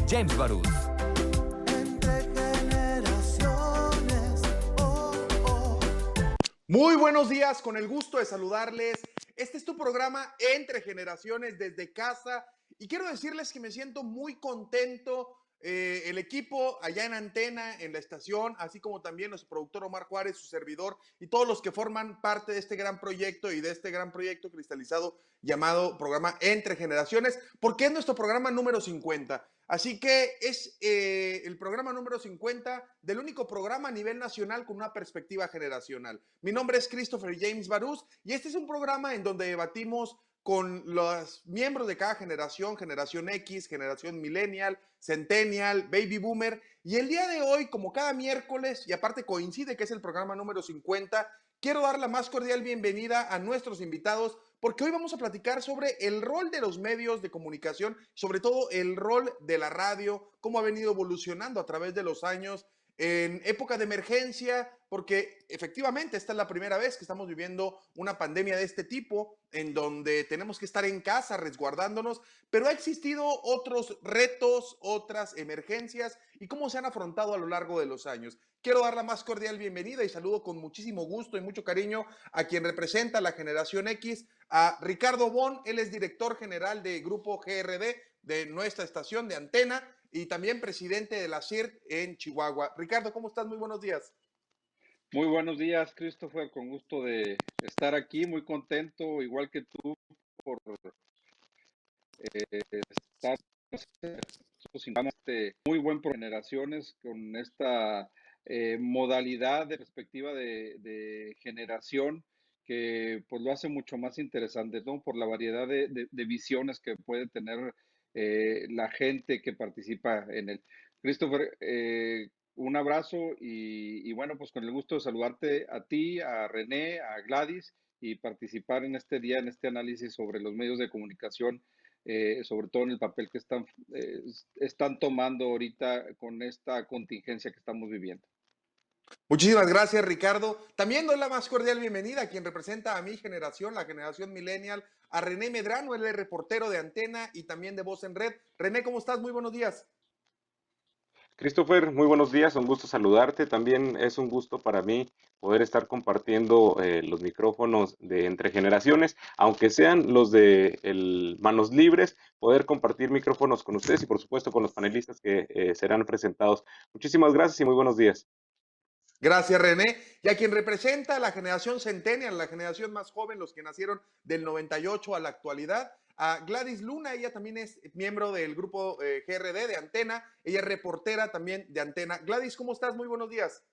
James Barús. Entre generaciones, oh, oh. Muy buenos días, con el gusto de saludarles. Este es tu programa Entre Generaciones desde casa y quiero decirles que me siento muy contento. El equipo allá en Antena, en la estación, así como también nuestro productor Omar Juárez, su servidor y todos los que forman parte de este gran proyecto y de este gran proyecto cristalizado llamado programa Entre Generaciones, porque es nuestro programa número 50. Así que es el programa número 50 del único programa a nivel nacional con una perspectiva generacional. Mi nombre es Christopher James Barús y este es un programa en donde debatimos con los miembros de cada generación, generación X, generación millennial, centennial, baby boomer. Y el día de hoy, como cada miércoles, y aparte coincide que es el programa número 50, quiero dar la más cordial bienvenida a nuestros invitados porque hoy vamos a platicar sobre el rol de los medios de comunicación, sobre todo el rol de la radio, cómo ha venido evolucionando a través de los años en época de emergencia, porque efectivamente esta es la primera vez que estamos viviendo una pandemia de este tipo, en donde tenemos que estar en casa resguardándonos, pero ha existido otros retos, otras emergencias y cómo se han afrontado a lo largo de los años. Quiero dar la más cordial bienvenida y saludo con muchísimo gusto y mucho cariño a quien representa la generación X, a Ricardo Bon. Él es director general de Grupo GRD de nuestra estación de Antena y también presidente de la CIRT en Chihuahua. Ricardo, ¿cómo estás? Muy buenos días. Muy buenos días, Christopher, con gusto de estar aquí, muy contento, igual que tú, por estar muy buen por generaciones con esta modalidad de perspectiva de generación que pues lo hace mucho más interesante, ¿no? Por la variedad de visiones que puede tener la gente que participa en él. Christopher, un abrazo y bueno, pues con el gusto de saludarte a ti, a René, a Gladys y participar en este día, en este análisis sobre los medios de comunicación, sobre todo en el papel que están tomando ahorita con esta contingencia que estamos viviendo. Muchísimas gracias, Ricardo. También doy la más cordial bienvenida a quien representa a mi generación, la generación millennial, a René Medrano. Él es reportero de Antena y también de Voz en Red. René, ¿cómo estás? Muy buenos días. Christopher, muy buenos días, un gusto saludarte. También es un gusto para mí poder estar compartiendo los micrófonos de Entre Generaciones, aunque sean los de Manos Libres, poder compartir micrófonos con ustedes y por supuesto con los panelistas que serán presentados. Muchísimas gracias y muy buenos días. Gracias, René. Y a quien representa a la generación centennial, la generación más joven, los que nacieron del 98 a la actualidad, a Gladys Luna. Ella también es miembro del grupo GRD de Antena. Ella es reportera también de Antena. Gladys, ¿cómo estás? Muy buenos días.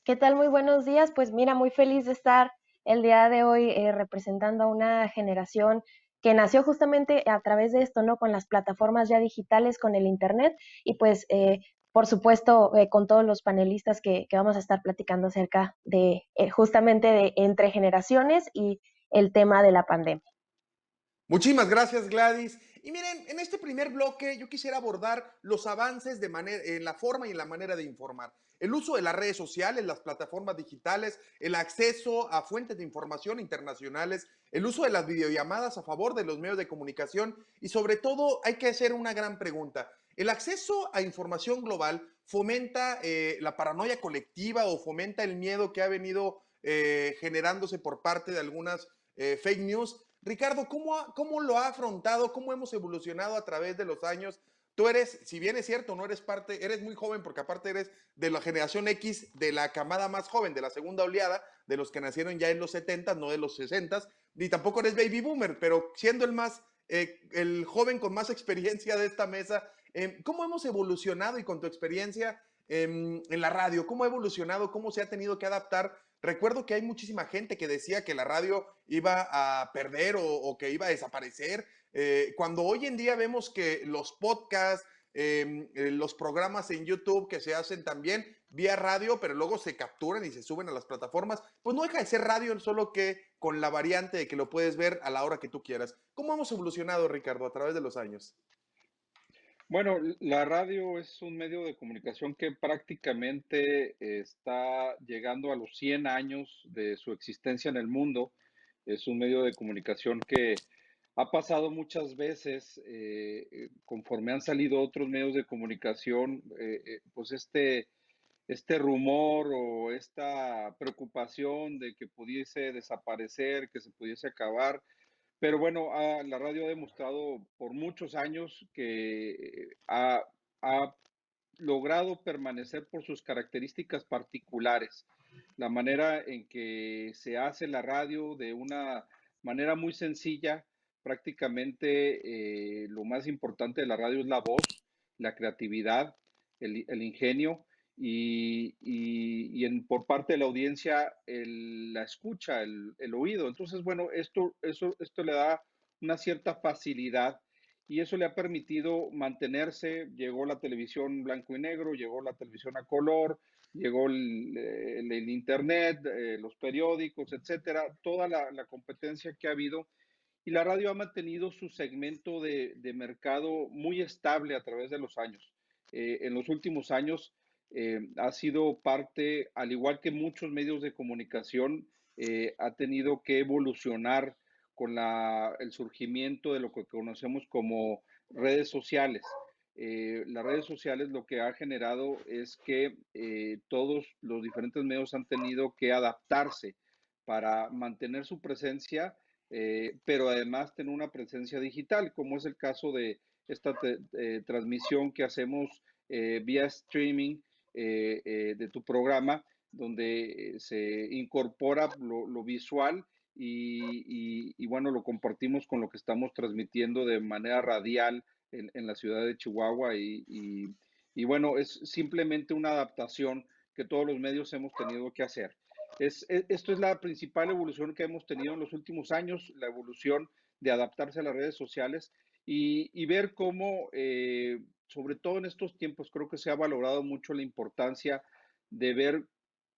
¿Qué tal? Muy buenos días. Pues mira, muy feliz de estar el día de hoy representando a una generación que nació justamente a través de esto, ¿no? Con las plataformas ya digitales, con el Internet y pues, por supuesto, con todos los panelistas que vamos a estar platicando acerca de justamente de entre generaciones y el tema de la pandemia. Muchísimas gracias, Gladys. Y miren, en este primer bloque yo quisiera abordar los avances en la forma y en la manera de informar. El uso de las redes sociales, las plataformas digitales, el acceso a fuentes de información internacionales, el uso de las videollamadas a favor de los medios de comunicación y sobre todo hay que hacer una gran pregunta. ¿El acceso a información global fomenta la paranoia colectiva o fomenta el miedo que ha venido generándose por parte de algunas fake news? Ricardo, ¿cómo lo ha afrontado? ¿Cómo hemos evolucionado a través de los años? Tú eres, si bien es cierto, no eres parte, eres muy joven porque aparte eres de la generación X, de la camada más joven, de la segunda oleada, de los que nacieron ya en los 70, no de los 60, ni tampoco eres baby boomer, pero siendo el joven con más experiencia de esta mesa, ¿cómo hemos evolucionado y con tu experiencia en la radio? ¿Cómo ha evolucionado? ¿Cómo se ha tenido que adaptar? Recuerdo que hay muchísima gente que decía que la radio iba a perder o que iba a desaparecer, cuando hoy en día vemos que los podcasts, los programas en YouTube que se hacen también vía radio, pero luego se capturan y se suben a las plataformas, pues no deja de ser radio, solo que con la variante de que lo puedes ver a la hora que tú quieras. ¿Cómo hemos evolucionado, Ricardo, a través de los años? Bueno, la radio es un medio de comunicación que prácticamente está llegando a los 100 años de su existencia en el mundo. Es un medio de comunicación que ha pasado muchas veces, conforme han salido otros medios de comunicación, pues este rumor o esta preocupación de que pudiese desaparecer, que se pudiese acabar. Pero bueno, la radio ha demostrado por muchos años que ha logrado permanecer por sus características particulares. La manera en que se hace la radio de una manera muy sencilla, prácticamente lo más importante de la radio es la voz, la creatividad, el ingenio por parte de la audiencia la escucha, el oído. Entonces, bueno, esto le da una cierta facilidad y eso le ha permitido mantenerse. Llegó la televisión blanco y negro, llegó la televisión a color, llegó el internet, los periódicos, etcétera, toda la competencia que ha habido y la radio ha mantenido su segmento de mercado muy estable a través de los años. En los últimos años ha sido parte, al igual que muchos medios de comunicación, ha tenido que evolucionar con el surgimiento de lo que conocemos como redes sociales. Las redes sociales lo que ha generado es que todos los diferentes medios han tenido que adaptarse para mantener su presencia, pero además tener una presencia digital, como es el caso de esta transmisión que hacemos vía streaming de tu programa, donde se incorpora lo visual y bueno, lo compartimos con lo que estamos transmitiendo de manera radial en la ciudad de Chihuahua y bueno, es simplemente una adaptación que todos los medios hemos tenido que hacer. Esto es la principal evolución que hemos tenido en los últimos años, la evolución de adaptarse a las redes sociales y ver cómo, sobre todo en estos tiempos, creo que se ha valorado mucho la importancia de ver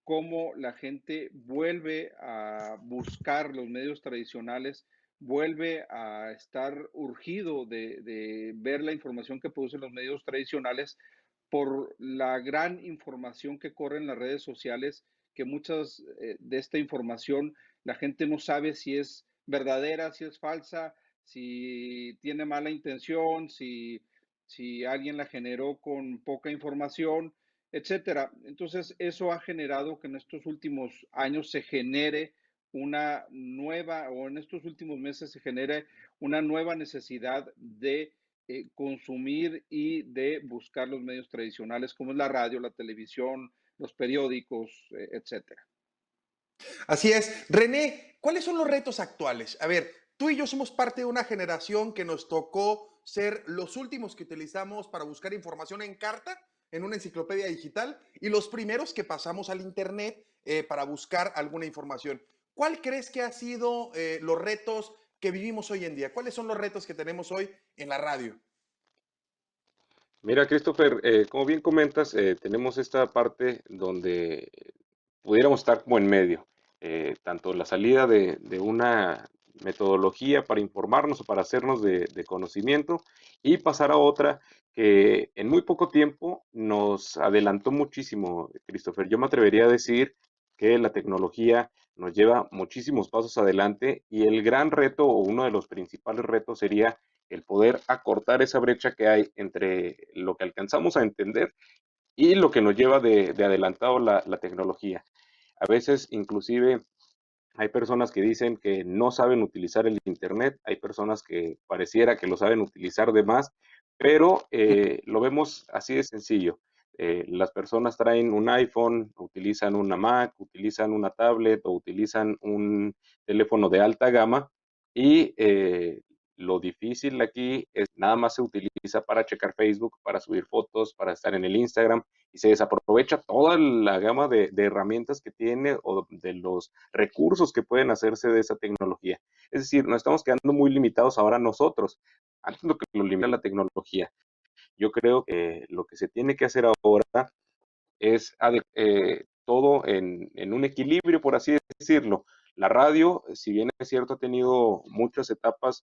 cómo la gente vuelve a buscar los medios tradicionales, vuelve a estar urgido de ver la información que producen los medios tradicionales por la gran información que corre en las redes sociales, que muchas de esta información la gente no sabe si es verdadera, si es falsa, si tiene mala intención, si alguien la generó con poca información, etcétera. Entonces, eso ha generado que en estos últimos años se genere una nueva, o en estos últimos meses se genere una nueva necesidad de consumir y de buscar los medios tradicionales como es la radio, la televisión, los periódicos, etcétera. Así es. René, ¿cuáles son los retos actuales? A ver, tú y yo somos parte de una generación que nos tocó ser los últimos que utilizamos para buscar información en carta, en una enciclopedia digital, y los primeros que pasamos al Internet para buscar alguna información. ¿Cuál crees que ha sido los retos que vivimos hoy en día? ¿Cuáles son los retos que tenemos hoy en la radio? Mira, Christopher, como bien comentas, tenemos esta parte donde pudiéramos estar como en medio, tanto la salida de una metodología para informarnos o para hacernos de conocimiento y pasar a otra que en muy poco tiempo nos adelantó muchísimo, Christopher. Yo me atrevería a decir que la tecnología nos lleva muchísimos pasos adelante y el gran reto o uno de los principales retos sería el poder acortar esa brecha que hay entre lo que alcanzamos a entender y lo que nos lleva de adelantado la tecnología. A veces inclusive hay personas que dicen que no saben utilizar el Internet, hay personas que pareciera que lo saben utilizar de más, pero lo vemos así de sencillo. Las personas traen un iPhone, utilizan una Mac, utilizan una tablet o utilizan un teléfono de alta gama y lo difícil aquí es nada más se utiliza para checar Facebook, para subir fotos, para estar en el Instagram y se desaprovecha toda la gama de herramientas que tiene o de los recursos que pueden hacerse de esa tecnología. Es decir, nos estamos quedando muy limitados ahora nosotros, antes lo que lo limita la tecnología. Yo creo que lo que se tiene que hacer ahora es todo en un equilibrio, por así decirlo. La radio, si bien es cierto, ha tenido muchas etapas,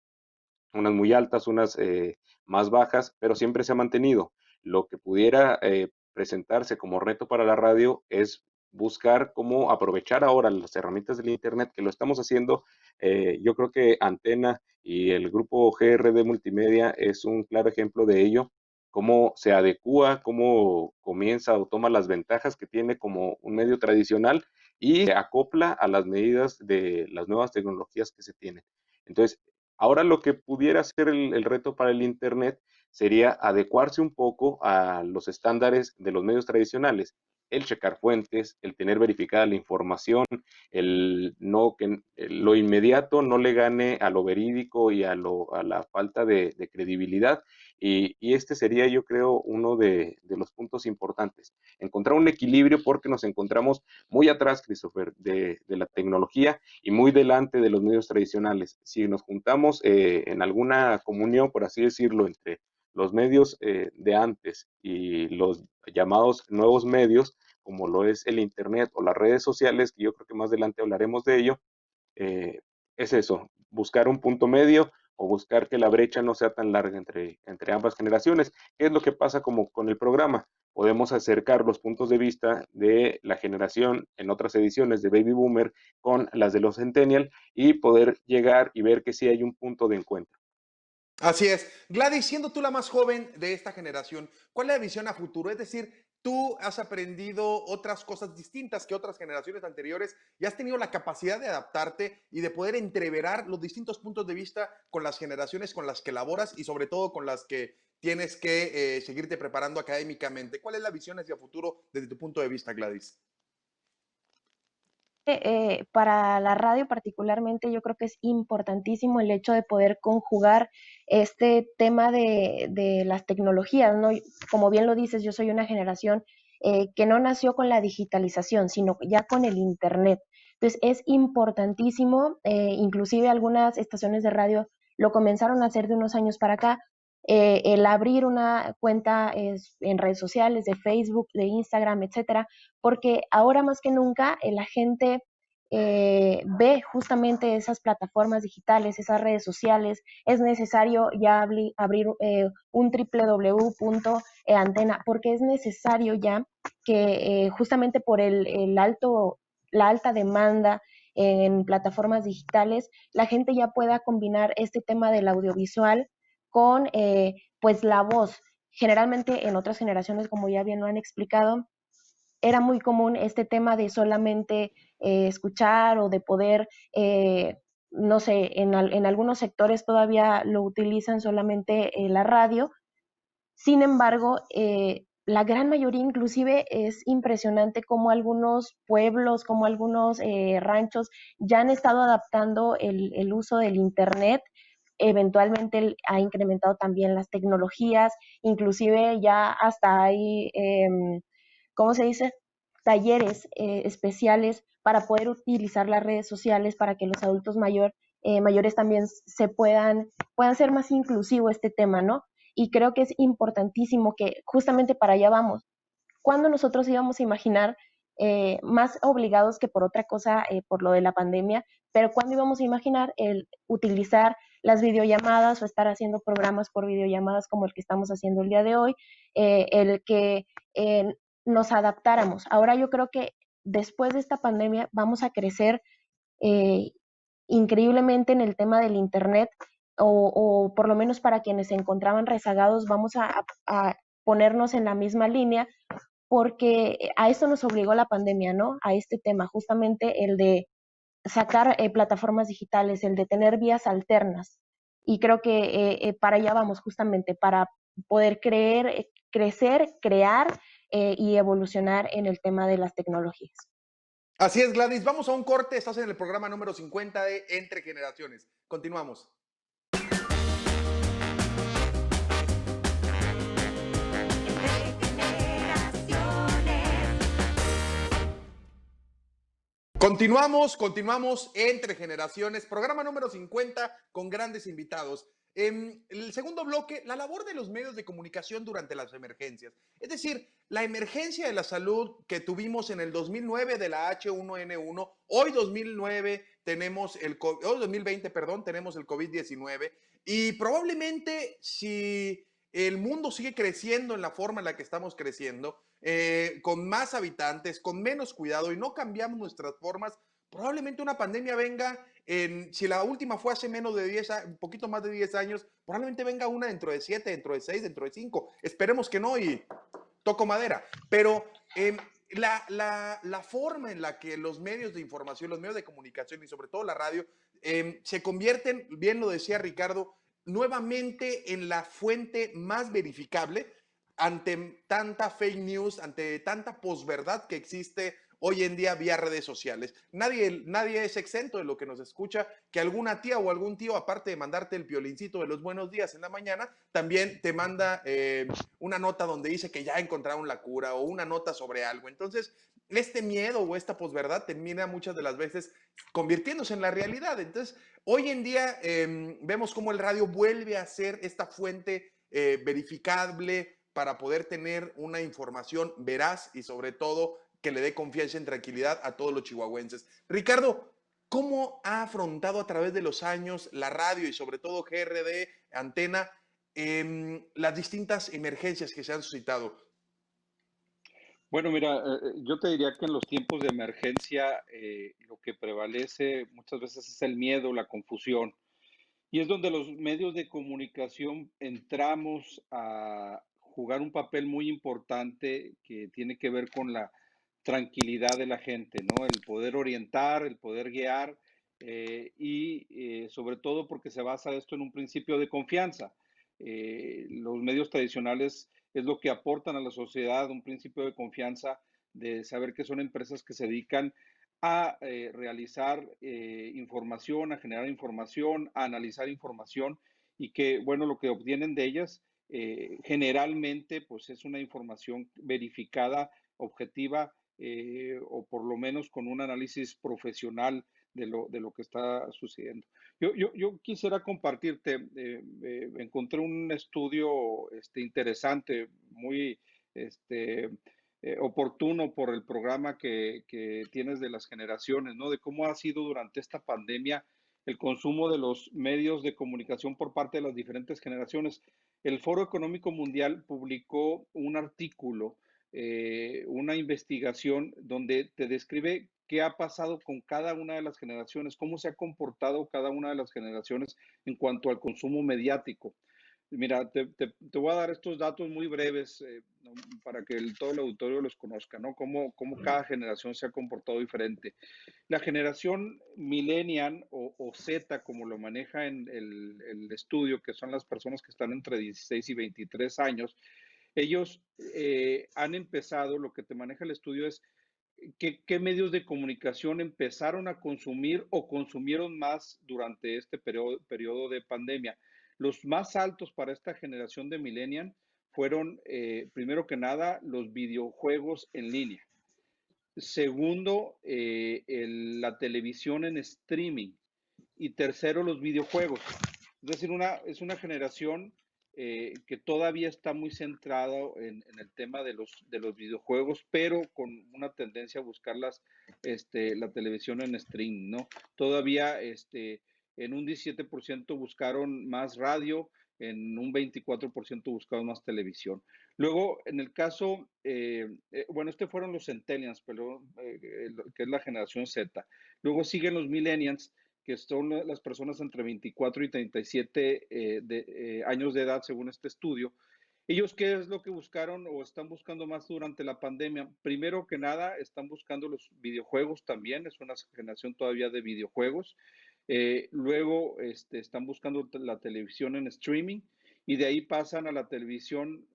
unas muy altas, unas más bajas, pero siempre se ha mantenido. Lo que pudiera presentarse como reto para la radio es buscar cómo aprovechar ahora las herramientas del Internet, que lo estamos haciendo. Yo creo que Antena y el grupo GRD Multimedia es un claro ejemplo de ello, cómo se adecúa, cómo comienza o toma las ventajas que tiene como un medio tradicional y se acopla a las medidas de las nuevas tecnologías que se tienen. Entonces, ahora lo que pudiera ser el reto para el Internet sería adecuarse un poco a los estándares de los medios tradicionales, el checar fuentes, el tener verificada la información, el no que lo inmediato no le gane a lo verídico y a la falta de credibilidad. Y este sería, yo creo, uno de los puntos importantes. Encontrar un equilibrio porque nos encontramos muy atrás, Christopher, de la tecnología y muy delante de los medios tradicionales. Si nos juntamos en alguna comunión, por así decirlo, entre los medios de antes y los llamados nuevos medios, como lo es el Internet o las redes sociales, que yo creo que más adelante hablaremos de ello, eh, es eso, buscar un punto medio o buscar que la brecha no sea tan larga entre ambas generaciones. ¿Qué es lo que pasa como con el programa? Podemos acercar los puntos de vista de la generación en otras ediciones de Baby Boomer con las de los Centennial y poder llegar y ver que sí hay un punto de encuentro. Así es. Gladys, siendo tú la más joven de esta generación, ¿cuál es la visión a futuro? Es decir, tú has aprendido otras cosas distintas que otras generaciones anteriores y has tenido la capacidad de adaptarte y de poder entreverar los distintos puntos de vista con las generaciones con las que laboras y sobre todo con las que tienes que seguirte preparando académicamente. ¿Cuál es la visión hacia futuro desde tu punto de vista, Gladys? Para la radio particularmente, yo creo que es importantísimo el hecho de poder conjugar este tema de las tecnologías, ¿no? Como bien lo dices, yo soy una generación que no nació con la digitalización, sino ya con el Internet. Entonces, es importantísimo, inclusive algunas estaciones de radio lo comenzaron a hacer de unos años para acá, el abrir una cuenta en redes sociales, de Facebook, de Instagram, etcétera, porque ahora más que nunca la gente ve justamente esas plataformas digitales, esas redes sociales. Es necesario ya abrir un www.antena, porque es necesario ya que justamente por la alta demanda en plataformas digitales, la gente ya pueda combinar este tema del audiovisual con pues la voz. Generalmente en otras generaciones, como ya bien lo han explicado, era muy común este tema de solamente escuchar o de poder, no sé, en algunos sectores todavía lo utilizan solamente la radio. Sin embargo, la gran mayoría inclusive es impresionante cómo algunos pueblos, como algunos ranchos ya han estado adaptando el uso del Internet. Eventualmente ha incrementado también las tecnologías, inclusive ya hasta hay, ¿cómo se dice? Talleres especiales para poder utilizar las redes sociales para que los adultos mayores también puedan ser más inclusivo este tema, ¿no? Y creo que es importantísimo que justamente para allá vamos. ¿Cuándo nosotros íbamos a imaginar, más obligados que por otra cosa, por lo de la pandemia, pero cuándo íbamos a imaginar el utilizar las videollamadas o estar haciendo programas por videollamadas como el que estamos haciendo el día de hoy, el que nos adaptáramos? Ahora yo creo que después de esta pandemia vamos a crecer eh, increíblemente en el tema del Internet, o por lo menos para quienes se encontraban rezagados, vamos a ponernos en la misma línea, porque a eso nos obligó la pandemia, ¿no? A este tema, justamente el de sacar plataformas digitales, el de tener vías alternas. Y creo que para allá vamos justamente, para poder crecer, crear y evolucionar en el tema de las tecnologías. Así es, Gladys. Vamos a un corte. Estás en el programa número 50 de Entre Generaciones. Continuamos. Continuamos entre generaciones, programa número 50 con grandes invitados. En el segundo bloque, la labor de los medios de comunicación durante las emergencias. Es decir, la emergencia de la salud que tuvimos en el 2009 de la H1N1, hoy 2009 tenemos hoy 2020, perdón, tenemos el COVID-19 y probablemente si el mundo sigue creciendo en la forma en la que estamos creciendo, con más habitantes, con menos cuidado y no cambiamos nuestras formas, probablemente una pandemia venga, si la última fue hace menos de 10 años, un poquito más de 10 años, probablemente venga una dentro de 7, dentro de 6, dentro de 5. Esperemos que no y toco madera. Pero la forma en la que los medios de información, los medios de comunicación y sobre todo la radio se convierten, bien lo decía Ricardo, nuevamente en la fuente más verificable ante tanta fake news, ante tanta posverdad que existe hoy en día vía redes sociales. Nadie es exento de lo que nos escucha, que alguna tía o algún tío, aparte de mandarte el piolincito de los buenos días en la mañana, también te manda una nota donde dice que ya encontraron la cura o una nota sobre algo. Entonces, este miedo o esta posverdad termina muchas de las veces convirtiéndose en la realidad. Entonces, hoy en día vemos cómo el radio vuelve a ser esta fuente verificable para poder tener una información veraz y sobre todo que le dé confianza y tranquilidad a todos los chihuahuenses. Ricardo, ¿cómo ha afrontado a través de los años la radio y sobre todo GRD, Antena, las distintas emergencias que se han suscitado? Bueno, mira, yo te diría que en los tiempos de emergencia lo que prevalece muchas veces es el miedo, la confusión. Y es donde los medios de comunicación entramos a jugar un papel muy importante que tiene que ver con la tranquilidad de la gente, ¿no? El poder orientar, el poder guiar sobre todo porque se basa esto en un principio de confianza. Los medios tradicionales es lo que aportan a la sociedad, un principio de confianza, de saber que son empresas que se dedican a realizar información, a generar información, a analizar información y que, bueno, lo que obtienen de ellas generalmente pues es una información verificada, objetiva o por lo menos con un análisis profesional de lo que está sucediendo. Yo quisiera compartirte, encontré un estudio interesante, muy este, oportuno por el programa que tienes de las generaciones, ¿no? De cómo ha sido durante esta pandemia el consumo de los medios de comunicación por parte de las diferentes generaciones. El Foro Económico Mundial publicó un artículo, una investigación donde te describe qué ha pasado con cada una de las generaciones, cómo se ha comportado cada una de las generaciones en cuanto al consumo mediático. Mira, te voy a dar estos datos muy breves ¿no? Para que todo el auditorio los conozca, ¿no? Cómo cada generación se ha comportado diferente. La generación millennial o Z, como lo maneja en el estudio, que son las personas que están entre 16 y 23 años, ellos han empezado, lo que te maneja el estudio es qué medios de comunicación empezaron a consumir o consumieron más durante este periodo de pandemia. Los más altos para esta generación de millennial fueron, primero que nada, los videojuegos en línea. Segundo, la televisión en streaming. Y tercero, los videojuegos. Es decir, es una generación que todavía está muy centrada en el tema de los videojuegos, pero con una tendencia a buscar la televisión en stream, ¿no? Todavía en un 17% buscaron más radio, en un 24% buscaron más televisión. Luego, en el caso, bueno, fueron los centennials, pero, que es la generación Z. Luego siguen los millennials, que son las personas entre 24 y 37 años de edad, según este estudio. ¿Ellos qué es lo que buscaron o están buscando más durante la pandemia? Primero que nada, están buscando los videojuegos también, es una generación todavía de videojuegos. Luego están buscando la televisión en streaming y de ahí pasan a la televisión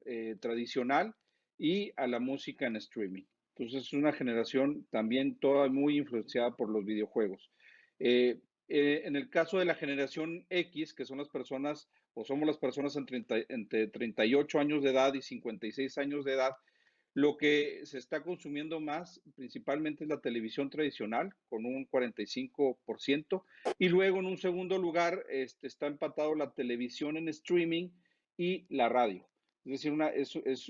tradicional y a la música en streaming. Entonces es una generación también toda muy influenciada por los videojuegos. En el caso de la generación X, que son las personas, o somos las personas entre 38 años de edad y 56 años de edad, lo que se está consumiendo más principalmente es la televisión tradicional, con un 45%, y luego en un segundo lugar está empatado la televisión en streaming y la radio. Es decir,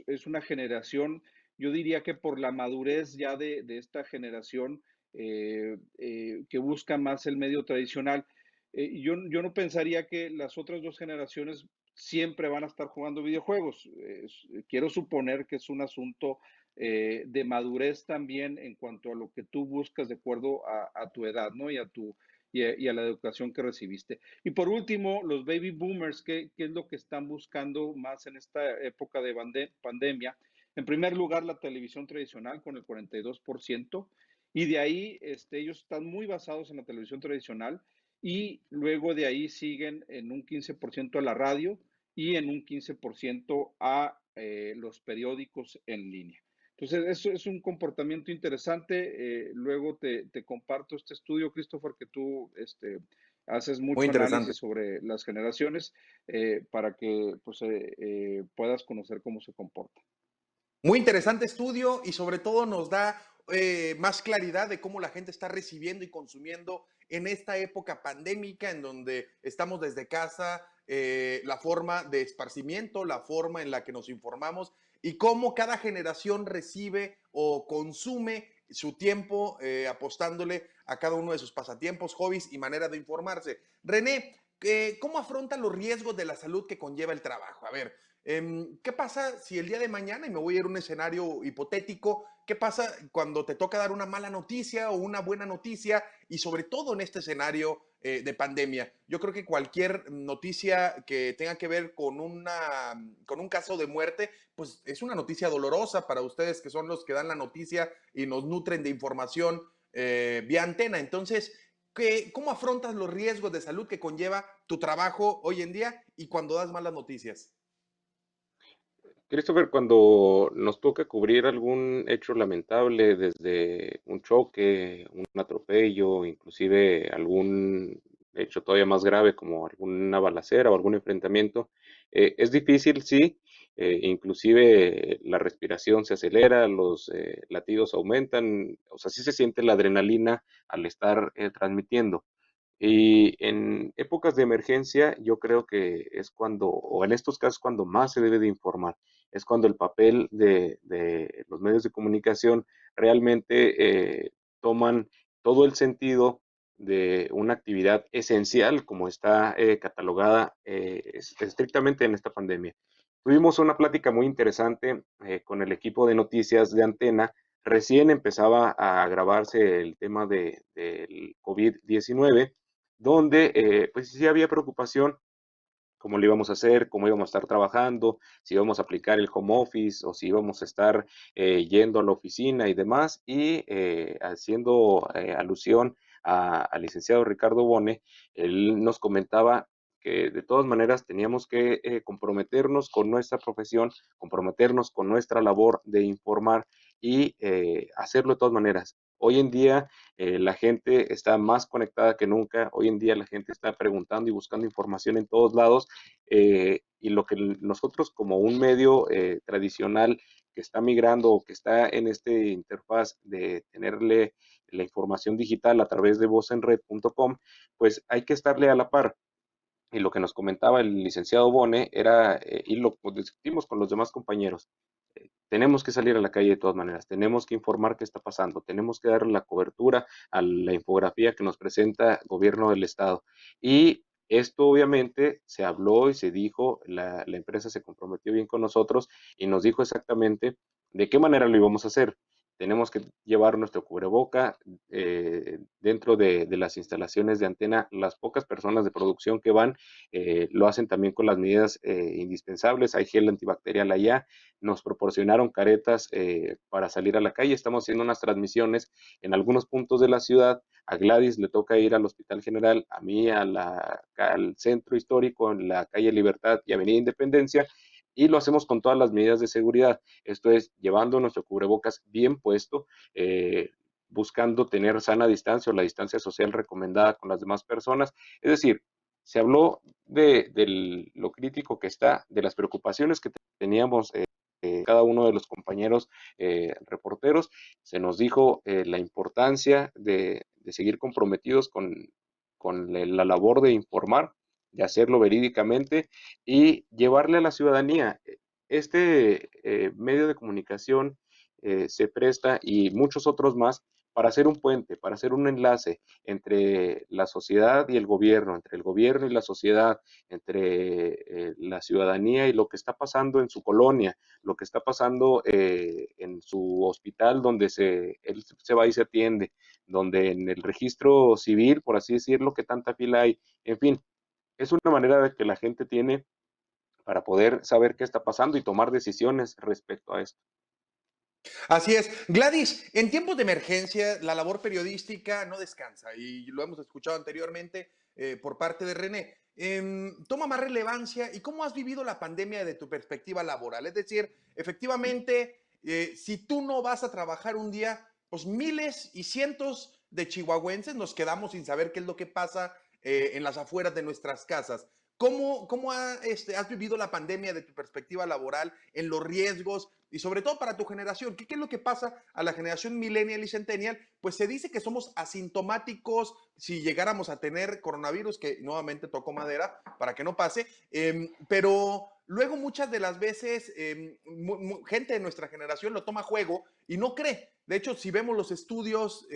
es una generación, yo diría que por la madurez ya de esta generación, que busca más el medio tradicional. Yo no pensaría que las otras dos generaciones siempre van a estar jugando videojuegos. Quiero suponer que es un asunto de madurez también en cuanto a lo que tú buscas de acuerdo a tu edad, ¿no? Y a la educación que recibiste. Y por último, los baby boomers, ¿qué es lo que están buscando más en esta época de pandemia? En primer lugar, la televisión tradicional con el 42%, y de ahí ellos están muy basados en la televisión tradicional, y luego de ahí siguen en un 15% a la radio y en un 15% a los periódicos en línea. Entonces, eso es un comportamiento interesante. Luego te comparto este estudio, Christopher, que tú haces Muy mucho interesante. análisis sobre las generaciones, para que pues, puedas conocer cómo se comporta. Muy interesante estudio y sobre todo nos da más claridad de cómo la gente está recibiendo y consumiendo en esta época pandémica en donde estamos desde casa, la forma de esparcimiento, la forma en la que nos informamos y cómo cada generación recibe o consume su tiempo apostándole a cada uno de sus pasatiempos, hobbies y manera de informarse. René, ¿cómo afrontan los riesgos de la salud que conlleva el trabajo? A ver, ¿qué pasa si el día de mañana, y me voy a ir a un escenario hipotético, qué pasa cuando te toca dar una mala noticia o una buena noticia, y sobre todo en este escenario de pandemia? Yo creo que cualquier noticia que tenga que ver con un caso de muerte, pues es una noticia dolorosa para ustedes que son los que dan la noticia y nos nutren de información vía antena. Entonces, ¿cómo afrontas los riesgos de salud que conlleva tu trabajo hoy en día y cuando das malas noticias? Christopher, cuando nos toca cubrir algún hecho lamentable, desde un choque, un atropello, inclusive algún hecho todavía más grave como alguna balacera o algún enfrentamiento, es difícil, sí, inclusive la respiración se acelera, los latidos aumentan, o sea, sí se siente la adrenalina al estar transmitiendo. Y en épocas de emergencia, yo creo que es cuando, o en estos casos, cuando más se debe de informar. Es cuando el papel de los medios de comunicación realmente toman todo el sentido de una actividad esencial, como está catalogada estrictamente en esta pandemia. Tuvimos una plática muy interesante con el equipo de noticias de Antena. Recién empezaba a grabarse el tema del COVID-19, donde pues sí había preocupación cómo lo íbamos a hacer, cómo íbamos a estar trabajando, si íbamos a aplicar el home office o si íbamos a estar yendo a la oficina y demás, y haciendo alusión al licenciado Ricardo Bone, él nos comentaba que de todas maneras teníamos que comprometernos con nuestra profesión, comprometernos con nuestra labor de informar y hacerlo de todas maneras. Hoy en día la gente está más conectada que nunca, hoy en día la gente está preguntando y buscando información en todos lados, y lo que nosotros como un medio tradicional que está migrando o que está en este interfaz de tenerle la información digital a través de vozenred.com, pues hay que estarle a la par. Y lo que nos comentaba el licenciado Bone era, y lo discutimos con los demás compañeros, tenemos que salir a la calle de todas maneras, tenemos que informar qué está pasando, tenemos que darle la cobertura a la infografía que nos presenta el gobierno del estado. Y esto obviamente se habló y se dijo, la empresa se comprometió bien con nosotros y nos dijo exactamente de qué manera lo íbamos a hacer. Tenemos que llevar nuestro cubreboca dentro de las instalaciones de Antena. Las pocas personas de producción que van lo hacen también con las medidas indispensables. Hay gel antibacterial allá, nos proporcionaron caretas para salir a la calle. Estamos haciendo unas transmisiones en algunos puntos de la ciudad. A Gladys le toca ir al Hospital General, a mí al centro histórico en la calle Libertad y Avenida Independencia, y lo hacemos con todas las medidas de seguridad. Esto es llevando nuestro cubrebocas bien puesto, buscando tener sana distancia o la distancia social recomendada con las demás personas. Es decir, se habló de lo crítico que está, de las preocupaciones que teníamos cada uno de los compañeros reporteros. Se nos dijo la importancia de seguir comprometidos con la labor de informar, de hacerlo verídicamente y llevarle a la ciudadanía. Este medio de comunicación se presta, y muchos otros más, para hacer un puente, para hacer un enlace entre la sociedad y el gobierno, entre el gobierno y la sociedad, entre la ciudadanía y lo que está pasando en su colonia, lo que está pasando en su hospital donde él se va y se atiende, donde en el registro civil, por así decirlo, que tanta fila hay. En fin, es una manera de que la gente tiene para poder saber qué está pasando y tomar decisiones respecto a esto. Así es. Gladys, en tiempos de emergencia, la labor periodística no descansa y lo hemos escuchado anteriormente por parte de René. Toma más relevancia y cómo has vivido la pandemia desde tu perspectiva laboral. Es decir, efectivamente, si tú no vas a trabajar un día, pues miles y cientos de chihuahuenses nos quedamos sin saber qué es lo que pasa en las afueras de nuestras casas. ¿Cómo has vivido la pandemia de tu perspectiva laboral, en los riesgos y sobre todo para tu generación? ¿Qué es lo que pasa a la generación millennial y centennial? Pues se dice que somos asintomáticos si llegáramos a tener coronavirus, que nuevamente toco madera para que no pase, pero luego muchas de las veces gente de nuestra generación lo toma a juego y no cree. De hecho, si vemos los estudios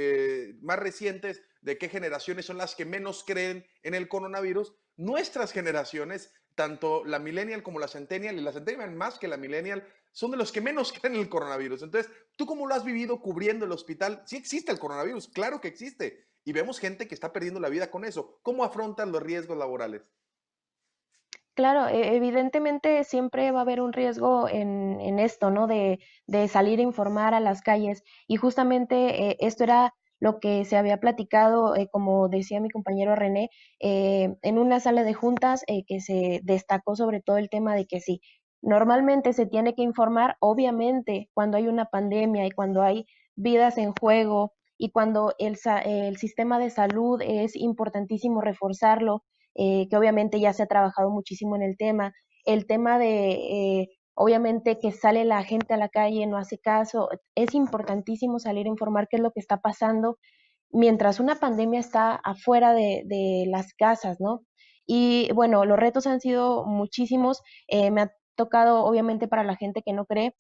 más recientes de qué generaciones son las que menos creen en el coronavirus, nuestras generaciones, tanto la millennial como la centennial, y la centennial más que la millennial, son de los que menos creen en el coronavirus. Entonces, ¿tú cómo lo has vivido cubriendo el hospital? Sí existe el coronavirus, claro que existe. Y vemos gente que está perdiendo la vida con eso. ¿Cómo afrontan los riesgos laborales? Claro, evidentemente siempre va a haber un riesgo en esto, ¿no? De salir a informar a las calles. Y justamente esto era lo que se había platicado, como decía mi compañero René, en una sala de juntas que se destacó sobre todo el tema de que sí, normalmente se tiene que informar, obviamente, cuando hay una pandemia y cuando hay vidas en juego y cuando el sistema de salud es importantísimo reforzarlo, que obviamente ya se ha trabajado muchísimo en el tema de, obviamente que sale la gente a la calle, no hace caso, es importantísimo salir a informar qué es lo que está pasando mientras una pandemia está afuera de las casas, ¿no? Y bueno, los retos han sido muchísimos, me ha tocado obviamente para la gente que no cree,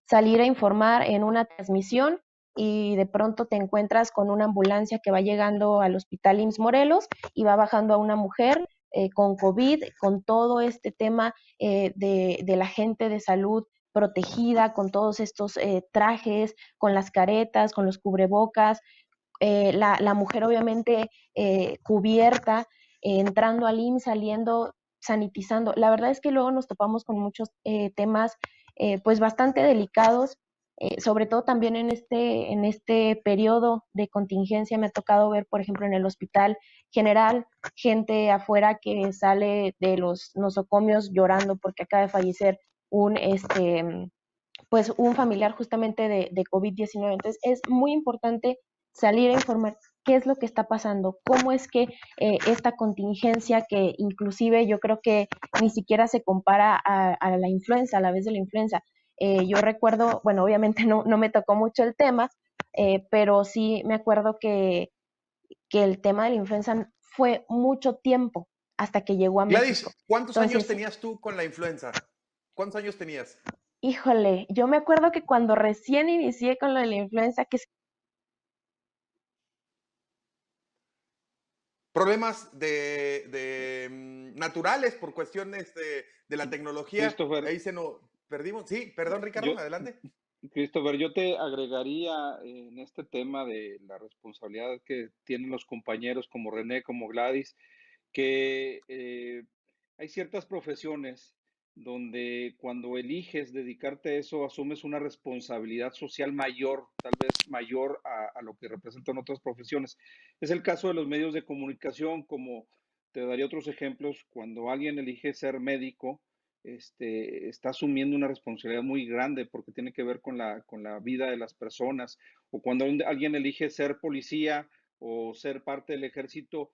salir a informar en una transmisión y de pronto te encuentras con una ambulancia que va llegando al hospital IMSS Morelos y va bajando a una mujer con COVID, con todo este tema de la gente de salud protegida, con todos estos trajes, con las caretas, con los cubrebocas, la mujer obviamente cubierta, entrando al IMSS, saliendo, sanitizando. La verdad es que luego nos topamos con muchos temas pues bastante delicados, sobre todo también en este periodo de contingencia me ha tocado ver, por ejemplo, en el hospital general, gente afuera que sale de los nosocomios llorando porque acaba de fallecer un, pues, un familiar justamente de COVID-19. Entonces, es muy importante salir a informar qué es lo que está pasando, cómo es que esta contingencia que inclusive yo creo que ni siquiera se compara a la influenza, a la vez de la influenza. Yo recuerdo, bueno, obviamente no me tocó mucho el tema, pero sí me acuerdo que el tema de la influenza fue mucho tiempo hasta que llegó a México. Gladys, ¿cuántos años Entonces, tenías tú con la influenza? ¿Cuántos años tenías? híjole, yo me acuerdo que cuando recién inicié con lo de la influenza, que Problemas naturales por cuestiones de la tecnología. Christopher, Ahí se nos perdimos. Sí, perdón, Ricardo, yo, adelante. Christopher, yo te agregaría en este tema de la responsabilidad que tienen los compañeros como René, como Gladys, que hay ciertas profesiones donde cuando eliges dedicarte a eso, asumes una responsabilidad social mayor, tal vez mayor a lo que representan otras profesiones. Es el caso de los medios de comunicación, como te daría otros ejemplos, cuando alguien elige ser médico, está asumiendo una responsabilidad muy grande porque tiene que ver con la vida de las personas, o cuando alguien elige ser policía o ser parte del ejército,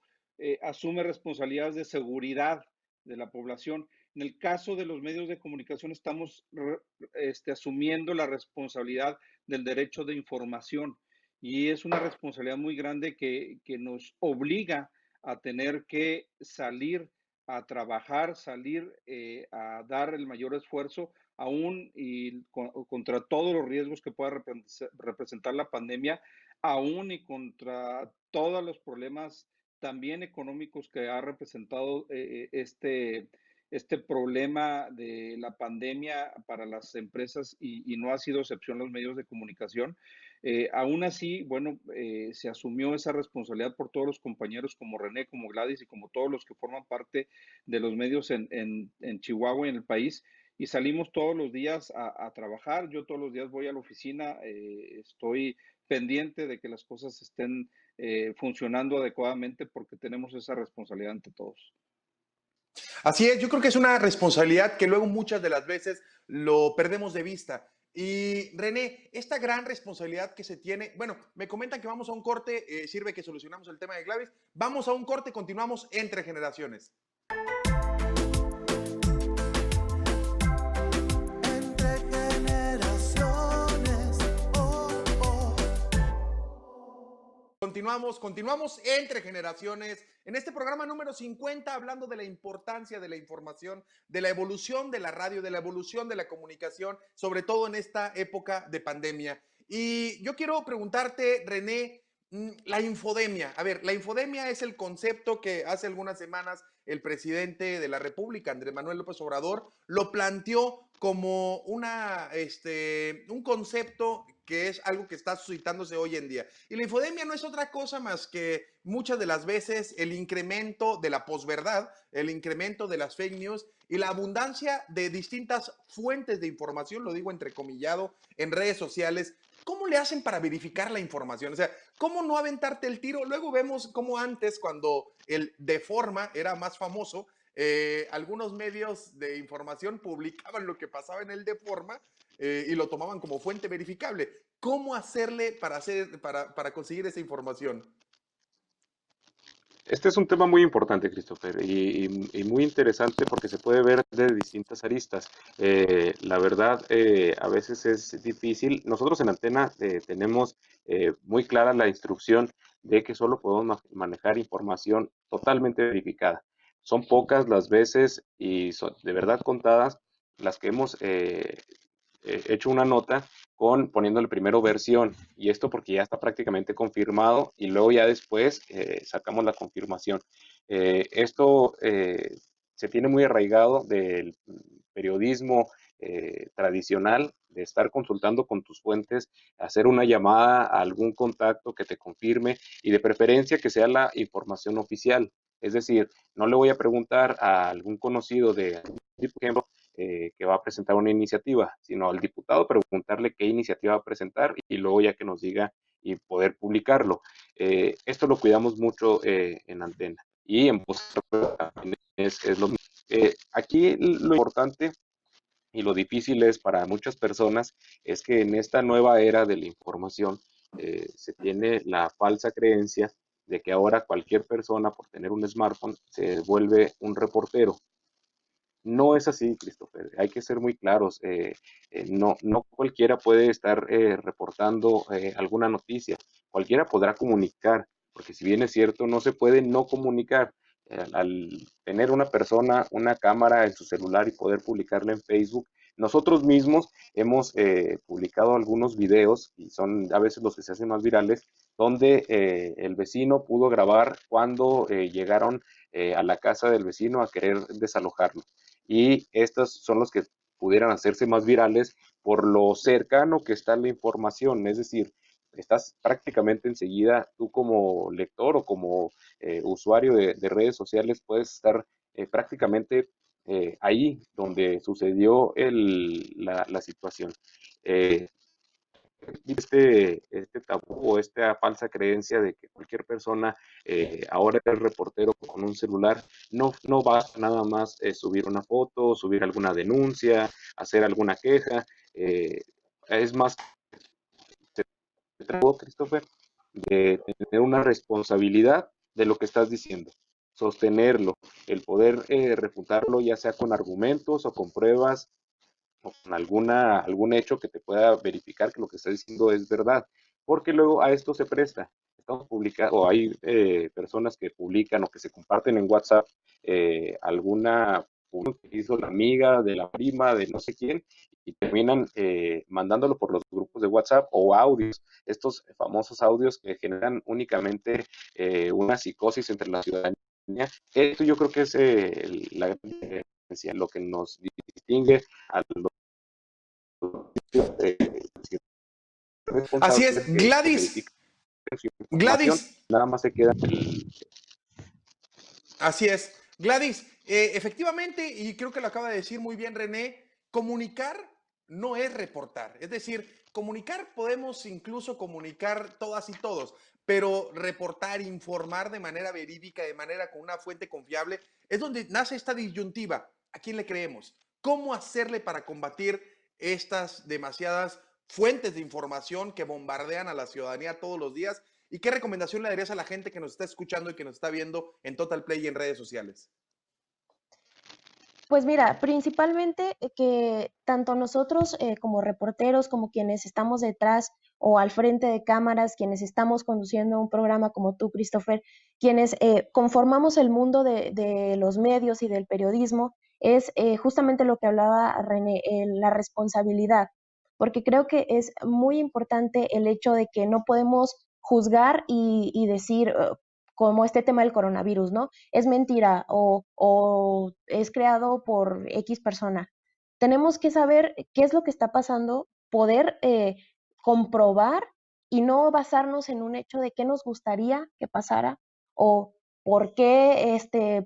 asume responsabilidades de seguridad de la población. En el caso de los medios de comunicación estamos asumiendo la responsabilidad del derecho de información y es una responsabilidad muy grande que nos obliga a tener que salir a trabajar, salir a dar el mayor esfuerzo aún y contra todos los riesgos que pueda representar la pandemia, aún y contra todos los problemas también económicos que ha representado este problema de la pandemia para las empresas y no ha sido excepción los medios de comunicación. Aún así, bueno, se asumió esa responsabilidad por todos los compañeros como René, como Gladys y como todos los que forman parte de los medios en Chihuahua y en el país. Y salimos todos los días a trabajar. Yo todos los días voy a la oficina, estoy pendiente de que las cosas estén funcionando adecuadamente porque tenemos esa responsabilidad ante todos. Así es, yo creo que es una responsabilidad que luego muchas de las veces lo perdemos de vista. Y René, esta gran responsabilidad que se tiene, bueno, me comentan que vamos a un corte, sirve que solucionamos el tema de Glavis, vamos a un corte, continuamos entre generaciones. entre generaciones. Oh, oh. Continuamos entre generaciones en este programa número 50 hablando de la importancia de la información, de la evolución de la radio, de la evolución de la comunicación, sobre todo en esta época de pandemia. Y yo quiero preguntarte, René, la infodemia. A ver, la infodemia es el concepto que hace algunas semanas el presidente de la República, Andrés Manuel López Obrador, lo planteó como un concepto que es algo que está suscitándose hoy en día. Y la infodemia no es otra cosa más que muchas de las veces el incremento de la posverdad, el incremento de las fake news y la abundancia de distintas fuentes de información, lo digo entrecomillado, en redes sociales. ¿Cómo le hacen para verificar la información? O sea, ¿cómo no aventarte el tiro? Luego vemos cómo antes, cuando el Deforma era más famoso, algunos medios de información publicaban lo que pasaba en el Deforma y lo tomaban como fuente verificable. ¿Cómo hacerle para conseguir esa información? Este es un tema muy importante, Christopher, y muy interesante porque se puede ver de distintas aristas. La verdad, a veces es difícil. Nosotros en Antena tenemos muy clara la instrucción de que solo podemos manejar información totalmente verificada. Son pocas las veces y son de verdad contadas las que hemos hecho una nota poniéndole primero versión, y esto porque ya está prácticamente confirmado y luego ya después sacamos la confirmación. Esto se tiene muy arraigado del periodismo tradicional, de estar consultando con tus fuentes, hacer una llamada a algún contacto que te confirme y de preferencia que sea la información oficial. Es decir, no le voy a preguntar a algún conocido de, por ejemplo, que va a presentar una iniciativa, sino al diputado preguntarle qué iniciativa va a presentar y luego ya que nos diga y poder publicarlo. Esto lo cuidamos mucho en Antena y en voz también es lo mismo. Aquí lo importante y lo difícil es para muchas personas es que en esta nueva era de la información se tiene la falsa creencia de que ahora cualquier persona por tener un smartphone se vuelve un reportero. No es así, Christopher. Hay que ser muy claros. No cualquiera puede estar reportando alguna noticia. Cualquiera podrá comunicar, porque si bien es cierto, no se puede no comunicar. Al tener una persona una cámara en su celular y poder publicarla en Facebook, nosotros mismos hemos publicado algunos videos, y son a veces los que se hacen más virales, donde el vecino pudo grabar cuando llegaron a la casa del vecino a querer desalojarlo. Y estos son los que pudieran hacerse más virales por lo cercano que está la información, es decir, estás prácticamente enseguida, tú como lector o como usuario de redes sociales, puedes estar prácticamente ahí donde sucedió la situación. Eh, este tabú o esta falsa creencia de que cualquier persona ahora es reportero con un celular, no basta nada más subir una foto, subir alguna denuncia, hacer alguna queja, es más, Christopher, de tener una responsabilidad de lo que estás diciendo, sostenerlo, el poder refutarlo ya sea con argumentos o con pruebas o con algún hecho que te pueda verificar que lo que estás diciendo es verdad, porque luego a esto se presta. Estamos publicando, o hay personas que publican o que se comparten en WhatsApp alguna publican que hizo la amiga de la prima de no sé quién y terminan mandándolo por los grupos de WhatsApp o audios, estos famosos audios que generan únicamente una psicosis entre la ciudadanía. Esto yo creo que es la gran diferencia, lo que nos distingue a los Así responsables es, que verifican su información, Gladys, nada más se queda el... así es. Gladys, efectivamente, y creo que lo acaba de decir muy bien René, comunicar no es reportar. Es decir, comunicar podemos incluso comunicar todas y todos, pero reportar, informar de manera verídica, de manera con una fuente confiable, es donde nace esta disyuntiva. ¿A quién le creemos? ¿Cómo hacerle para combatir estas demasiadas fuentes de información que bombardean a la ciudadanía todos los días? ¿Y qué recomendación le darías a la gente que nos está escuchando y que nos está viendo en Total Play y en redes sociales? Pues mira, principalmente que tanto nosotros como reporteros, como quienes estamos detrás o al frente de cámaras, quienes estamos conduciendo un programa como tú, Christopher, quienes conformamos el mundo de los medios y del periodismo, es justamente lo que hablaba René, la responsabilidad, porque creo que es muy importante el hecho de que no podemos juzgar y decir, como este tema del coronavirus, ¿no? Es mentira o es creado por X persona. Tenemos que saber qué es lo que está pasando, poder comprobar y no basarnos en un hecho de qué nos gustaría que pasara o por qué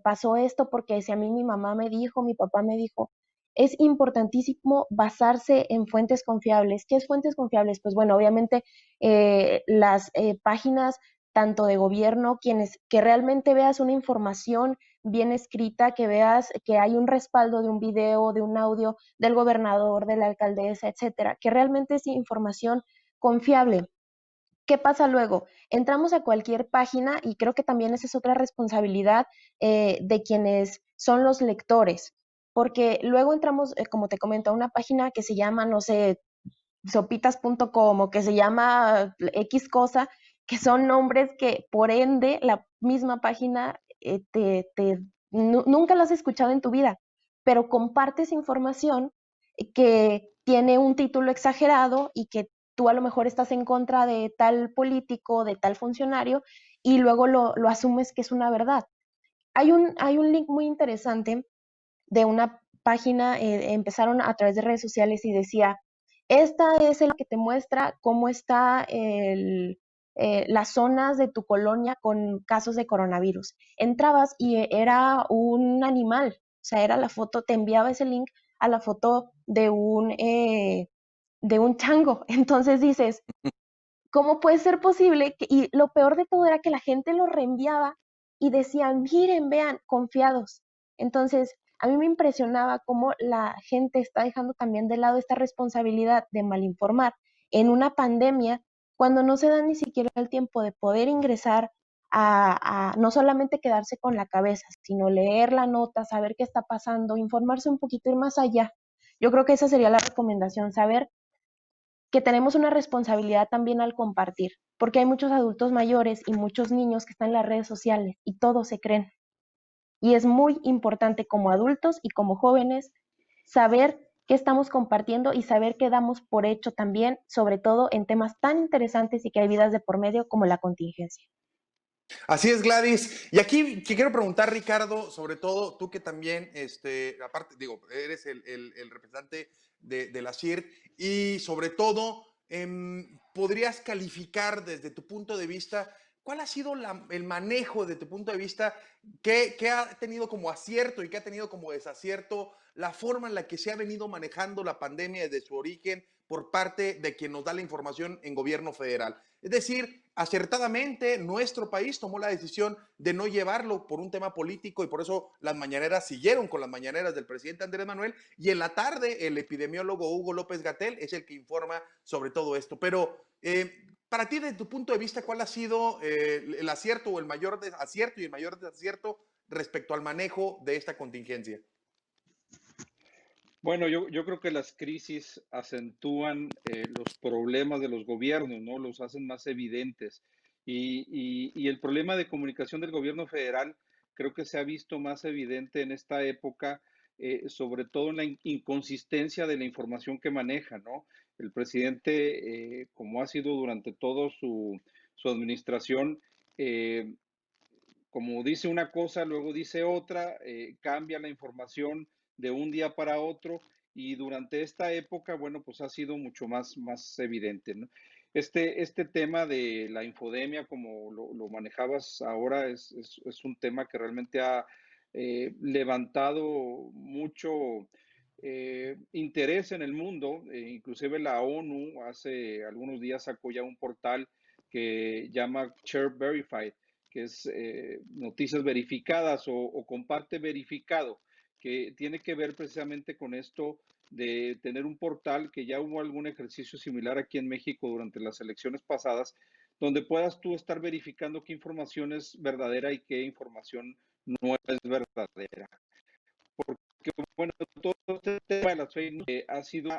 pasó esto, porque si a mí mi mamá me dijo, mi papá me dijo. Es importantísimo basarse en fuentes confiables. ¿Qué es fuentes confiables? Pues bueno, obviamente las páginas tanto de gobierno, quienes que realmente veas una información bien escrita, que veas que hay un respaldo de un video, de un audio del gobernador, de la alcaldesa, etcétera, que realmente es información confiable. ¿Qué pasa luego? Entramos a cualquier página y creo que también esa es otra responsabilidad de quienes son los lectores, porque luego entramos, como te comento, a una página que se llama, no sé, sopitas.com o que se llama X cosa, que son nombres que por ende la misma página nunca la has escuchado en tu vida, pero compartes información que tiene un título exagerado y que tú a lo mejor estás en contra de tal político, de tal funcionario, y luego lo asumes que es una verdad. Hay un link muy interesante de una página, empezaron a través de redes sociales y decía, esta es el que te muestra cómo está las zonas de tu colonia con casos de coronavirus. Entrabas y era un animal, o sea, era la foto, te enviaba ese link a la foto de un chango. Entonces dices, ¿cómo puede ser posible? Y lo peor de todo era que la gente lo reenviaba y decían, miren, vean, confiados. Entonces, a mí me impresionaba cómo la gente está dejando también de lado esta responsabilidad de malinformar en una pandemia cuando no se da ni siquiera el tiempo de poder ingresar a no solamente quedarse con la cabeza, sino leer la nota, saber qué está pasando, informarse un poquito, ir más allá. Yo creo que esa sería la recomendación, saber que tenemos una responsabilidad también al compartir, porque hay muchos adultos mayores y muchos niños que están en las redes sociales y todos se creen. Y es muy importante como adultos y como jóvenes saber qué estamos compartiendo y saber qué damos por hecho también, sobre todo en temas tan interesantes y que hay vidas de por medio como la contingencia. Así es, Gladys. Y aquí te quiero preguntar, Ricardo, sobre todo tú que también, aparte, digo, eres el representante de la CIR y sobre todo, ¿podrías calificar desde tu punto de vista cuál ha sido el manejo de tu punto de vista? ¿Qué ha tenido como acierto y qué ha tenido como desacierto la forma en la que se ha venido manejando la pandemia desde su origen por parte de quien nos da la información en gobierno federal? Es decir, acertadamente nuestro país tomó la decisión de no llevarlo por un tema político y por eso las mañaneras siguieron con las mañaneras del presidente Andrés Manuel y en la tarde el epidemiólogo Hugo López-Gatell es el que informa sobre todo esto. Pero para ti, desde tu punto de vista, ¿cuál ha sido el acierto o el mayor acierto y el mayor desacierto respecto al manejo de esta contingencia? Bueno, yo creo que las crisis acentúan los problemas de los gobiernos, ¿no? Los hacen más evidentes. Y el problema de comunicación del gobierno federal creo que se ha visto más evidente en esta época sobre todo en la inconsistencia de la información que maneja, ¿no? El presidente, como ha sido durante todo su administración, eh, como dice una cosa, luego dice otra, cambia la información de un día para otro y durante esta época, bueno, pues ha sido mucho más evidente, ¿no? Este tema de la infodemia, como lo manejabas ahora, es un tema que realmente ha levantado mucho interés en el mundo, inclusive la ONU hace algunos días sacó ya un portal que llama Share Verified, que es noticias verificadas o comparte verificado, que tiene que ver precisamente con esto de tener un portal, que ya hubo algún ejercicio similar aquí en México durante las elecciones pasadas, donde puedas tú estar verificando qué información es verdadera y qué información no es verdadera. Porque, bueno, todo este tema de las fake news ha sido,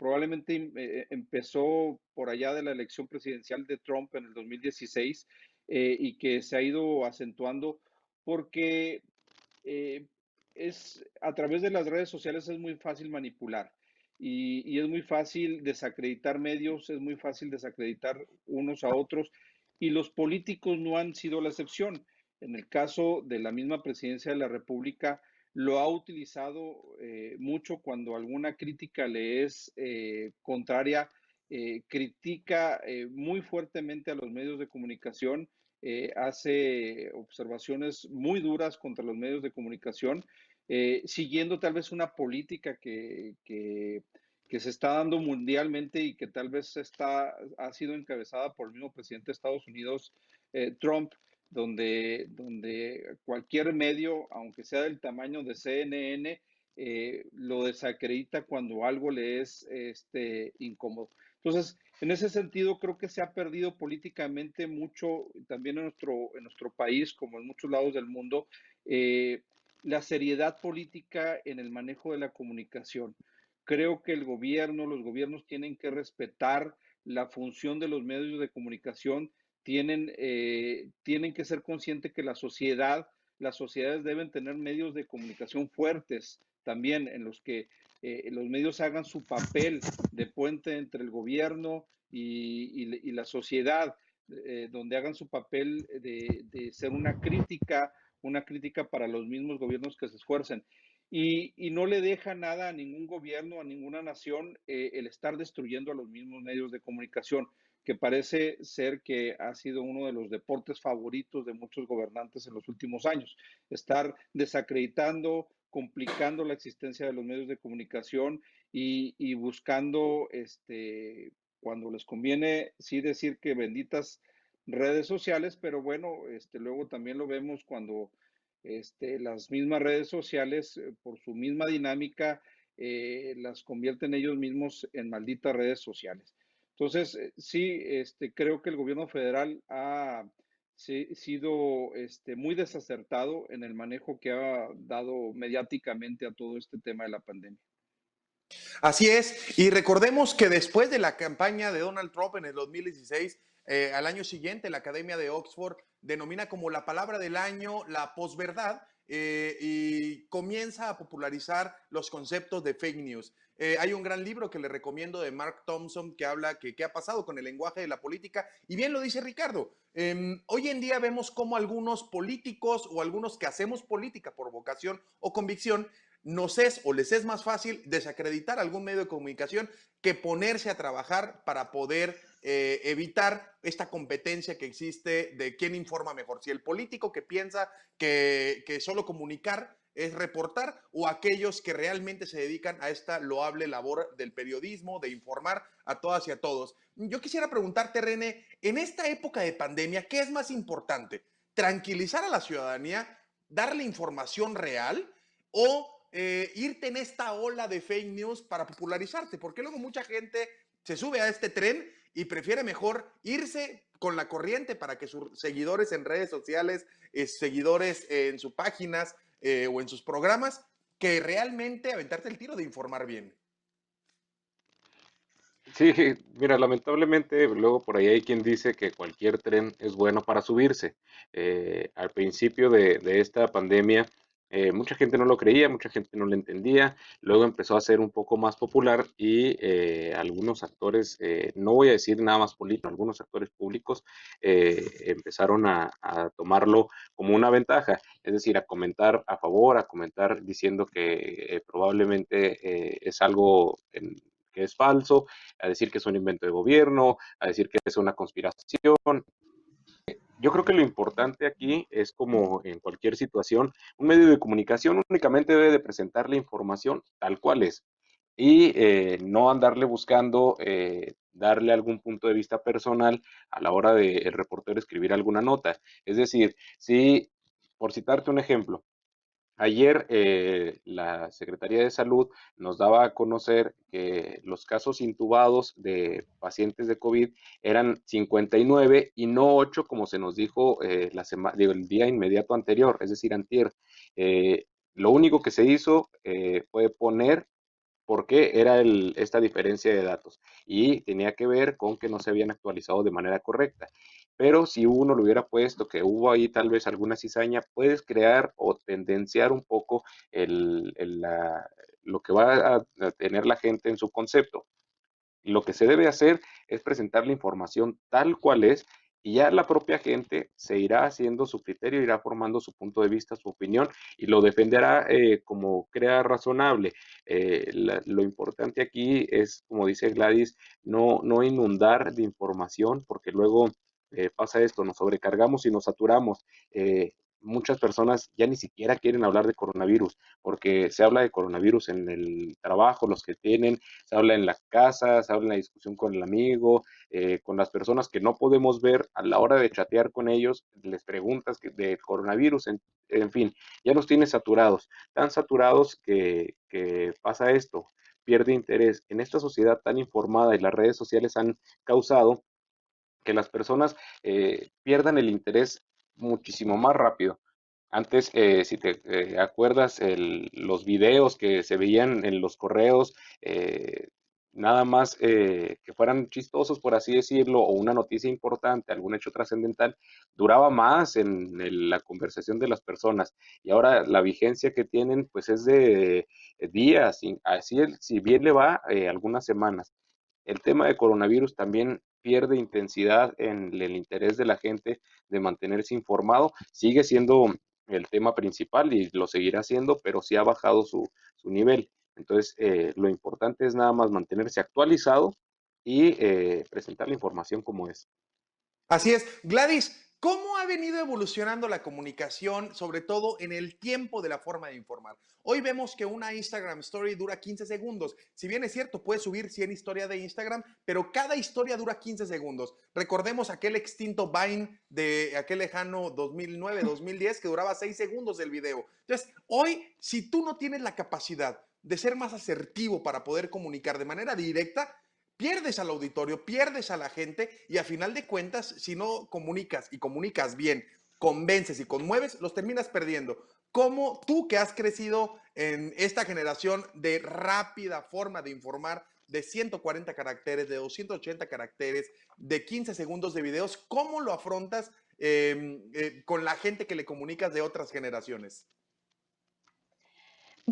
probablemente empezó por allá de la elección presidencial de Trump en el 2016 y que se ha ido acentuando porque eh, a través de las redes sociales es muy fácil manipular y es muy fácil desacreditar medios, es muy fácil desacreditar unos a otros y los políticos no han sido la excepción. En el caso de la misma presidencia de la República, lo ha utilizado mucho cuando alguna crítica le es contraria, critica muy fuertemente a los medios de comunicación, hace observaciones muy duras contra los medios de comunicación, siguiendo tal vez una política que se está dando mundialmente y que tal vez ha sido encabezada por el mismo presidente de Estados Unidos, Trump, donde cualquier medio, aunque sea del tamaño de CNN, lo desacredita cuando algo le es incómodo. Entonces, en ese sentido, creo que se ha perdido políticamente mucho, también en nuestro país, como en muchos lados del mundo, eh, la seriedad política en el manejo de la comunicación. Creo que los gobiernos tienen que respetar la función de los medios de comunicación, tienen que ser conscientes que las sociedades deben tener medios de comunicación fuertes también en los que los medios hagan su papel de puente entre el gobierno y la sociedad, donde hagan su papel de ser una crítica para los mismos gobiernos que se esfuercen. Y no le deja nada a ningún gobierno, a ninguna nación, el estar destruyendo a los mismos medios de comunicación, que parece ser que ha sido uno de los deportes favoritos de muchos gobernantes en los últimos años. Estar desacreditando, complicando la existencia de los medios de comunicación y buscando, cuando les conviene, sí decir que benditas redes sociales, pero bueno, luego también lo vemos cuando las mismas redes sociales, por su misma dinámica, las convierten ellos mismos en malditas redes sociales. Entonces, sí, creo que el gobierno federal ha sido muy desacertado en el manejo que ha dado mediáticamente a todo este tema de la pandemia. Así es, y recordemos que después de la campaña de Donald Trump en el 2016, al año siguiente la Academia de Oxford denomina como la palabra del año la posverdad, y comienza a popularizar los conceptos de fake news. Hay un gran libro que le recomiendo de Mark Thompson que habla que qué ha pasado con el lenguaje de la política, y bien lo dice Ricardo. Hoy en día vemos cómo algunos políticos o algunos que hacemos política por vocación o convicción nos es o les es más fácil desacreditar algún medio de comunicación que ponerse a trabajar para poder evitar esta competencia que existe de quién informa mejor. Si el político que piensa que solo comunicar es reportar, o aquellos que realmente se dedican a esta loable labor del periodismo, de informar a todas y a todos. Yo quisiera preguntarte, René, en esta época de pandemia, ¿qué es más importante? ¿Tranquilizar a la ciudadanía, darle información real o irte en esta ola de fake news para popularizarte? Porque luego mucha gente se sube a este tren y prefiere mejor irse con la corriente para que sus seguidores en redes sociales, seguidores en sus páginas o en sus programas, que realmente aventarte el tiro de informar bien. Sí, mira, lamentablemente luego por ahí hay quien dice que cualquier tren es bueno para subirse. Al principio de esta pandemia, Mucha gente no lo creía, mucha gente no lo entendía, luego empezó a ser un poco más popular y algunos actores, no voy a decir nada más políticos, algunos actores públicos empezaron a tomarlo como una ventaja, es decir, a comentar a favor, a comentar diciendo que probablemente es algo que es falso, a decir que es un invento de gobierno, a decir que es una conspiración. Yo creo que lo importante aquí es como en cualquier situación, un medio de comunicación únicamente debe de presentar la información tal cual es y no andarle buscando darle algún punto de vista personal a la hora de el reportero escribir alguna nota. Es decir, si, por citarte un ejemplo, ayer la Secretaría de Salud nos daba a conocer que los casos intubados de pacientes de COVID eran 59 y no 8 como se nos dijo el día inmediato anterior, es decir, antier. Lo único que se hizo fue poner por qué era esta diferencia de datos y tenía que ver con que no se habían actualizado de manera correcta. Pero si uno lo hubiera puesto, que hubo ahí tal vez alguna cizaña, puedes crear o tendenciar un poco lo que va a tener la gente en su concepto. Lo que se debe hacer es presentar la información tal cual es y ya la propia gente se irá haciendo su criterio, irá formando su punto de vista, su opinión y lo defenderá como crea razonable. Lo importante aquí es, como dice Gladys, no inundar de información porque luego pasa esto, nos sobrecargamos y nos saturamos. Muchas personas ya ni siquiera quieren hablar de coronavirus porque se habla de coronavirus en el trabajo, los que tienen, se habla en la casa, se habla en la discusión con el amigo, con las personas que no podemos ver a la hora de chatear con ellos, les preguntas del coronavirus, en fin, ya los tienes saturados, tan saturados que pasa esto, pierde interés. En esta sociedad tan informada y las redes sociales han causado que las personas pierdan el interés muchísimo más rápido. Antes, si te acuerdas, los videos que se veían en los correos, nada más que fueran chistosos, por así decirlo, o una noticia importante, algún hecho trascendental, duraba más en la conversación de las personas. Y ahora la vigencia que tienen, pues es de días, así si bien le va, algunas semanas. El tema de coronavirus también pierde intensidad en el interés de la gente de mantenerse informado. Sigue siendo el tema principal y lo seguirá siendo, pero sí ha bajado su nivel. Entonces, lo importante es nada más mantenerse actualizado y presentar la información como es. Así es. Gladys, ¿cómo ha venido evolucionando la comunicación, sobre todo en el tiempo de la forma de informar? Hoy vemos que una Instagram Story dura 15 segundos. Si bien es cierto, puedes subir 100 historias de Instagram, pero cada historia dura 15 segundos. Recordemos aquel extinto Vine de aquel lejano 2009, 2010, que duraba 6 segundos el video. Entonces, hoy, si tú no tienes la capacidad de ser más asertivo para poder comunicar de manera directa, pierdes al auditorio, pierdes a la gente y a final de cuentas, si no comunicas y comunicas bien, convences y conmueves, los terminas perdiendo. ¿Cómo tú que has crecido en esta generación de rápida forma de informar, de 140 caracteres, de 280 caracteres, de 15 segundos de videos, cómo lo afrontas con la gente que le comunicas de otras generaciones?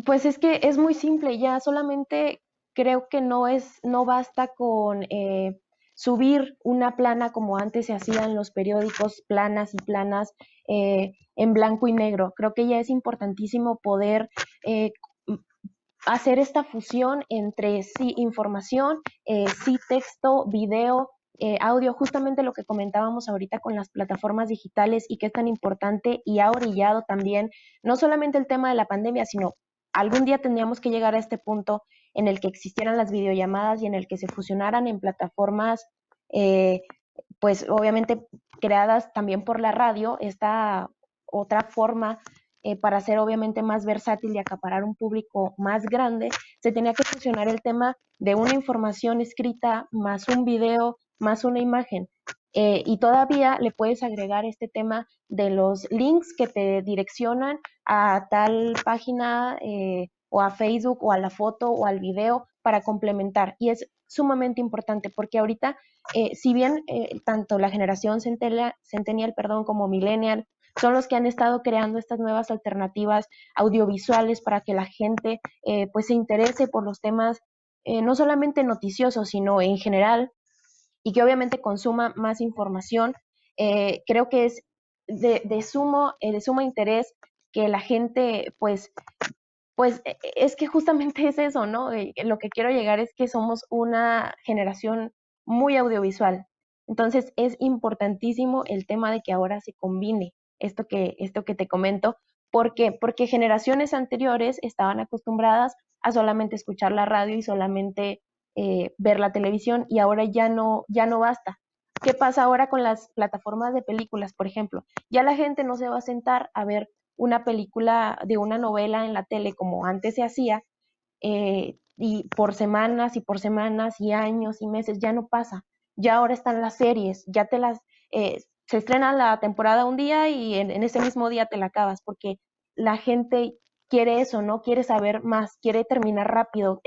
Pues es que es muy simple, ya solamente creo que no basta con subir una plana como antes se hacían los periódicos, planas y planas en blanco y negro. Creo que ya es importantísimo poder eh, hacer esta fusión entre sí información, sí texto, video, audio, justamente lo que comentábamos ahorita con las plataformas digitales y que es tan importante y ha orillado también no solamente el tema de la pandemia, sino algún día tendríamos que llegar a este punto en el que existieran las videollamadas y en el que se fusionaran en plataformas, pues obviamente creadas también por la radio, esta otra forma para ser obviamente más versátil y acaparar un público más grande, se tenía que fusionar el tema de una información escrita más un video más una imagen. Y todavía le puedes agregar este tema de los links que te direccionan a tal página o a Facebook o a la foto o al video para complementar. Y es sumamente importante porque ahorita, si bien tanto la generación centennial, perdón, como millennial son los que han estado creando estas nuevas alternativas audiovisuales para que la gente pues se interese por los temas no solamente noticiosos, sino en general, y que obviamente consuma más información. Creo que es de suma interés que la gente pues es que justamente es eso, ¿no? Lo que quiero llegar es que somos una generación muy audiovisual. Entonces es importantísimo el tema de que ahora se combine esto que te comento. ¿Por qué? Porque generaciones anteriores estaban acostumbradas a solamente escuchar la radio y solamente ver la televisión, y ahora ya no basta. ¿Qué pasa ahora con las plataformas de películas, por ejemplo? Ya la gente no se va a sentar a ver una película de una novela en la tele como antes se hacía, y por semanas y años y meses, ya no pasa. Ya ahora están las series, se estrena la temporada un día y en ese mismo día te la acabas, porque la gente quiere eso, ¿no? Quiere saber más, quiere terminar rápido.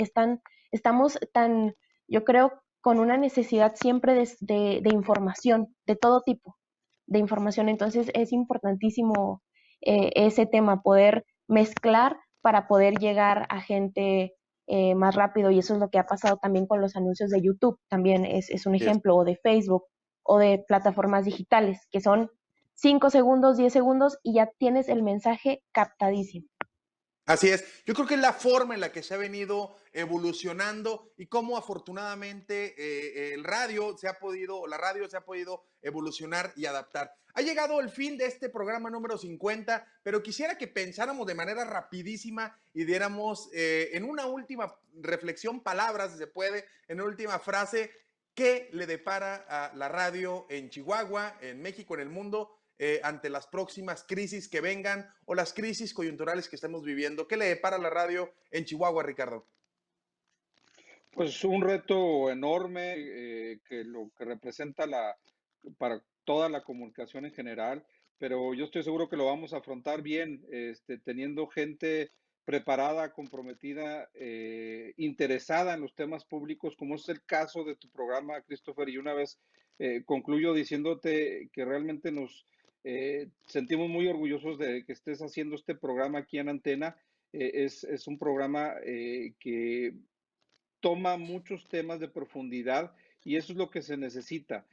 Estamos tan, yo creo, con una necesidad siempre de información, de todo tipo de información. Entonces es importantísimo ese tema, poder mezclar para poder llegar a gente más rápido, y eso es lo que ha pasado también con los anuncios de YouTube, también es un Así es. ejemplo, o de Facebook, o de plataformas digitales, que son 5 segundos, 10 segundos, y ya tienes el mensaje captadísimo. Así es, yo creo que es la forma en la que se ha venido evolucionando y cómo afortunadamente la radio se ha podido evolucionar y adaptar. Ha llegado el fin de este programa número 50, pero quisiera que pensáramos de manera rapidísima y diéramos en una última reflexión, palabras, si se puede, en una última frase, qué le depara a la radio en Chihuahua, en México, en el mundo, ante las próximas crisis que vengan o las crisis coyunturales que estamos viviendo. ¿Qué le depara la radio en Chihuahua, Ricardo? Pues un reto enorme que lo que representa para toda la comunicación en general, pero yo estoy seguro que lo vamos a afrontar bien, teniendo gente preparada, comprometida, interesada en los temas públicos, como es el caso de tu programa, Christopher. Y una vez concluyo diciéndote que realmente nos sentimos muy orgullosos de que estés haciendo este programa aquí en Antena. Es un programa que toma muchos temas de profundidad, y eso es lo que se necesita,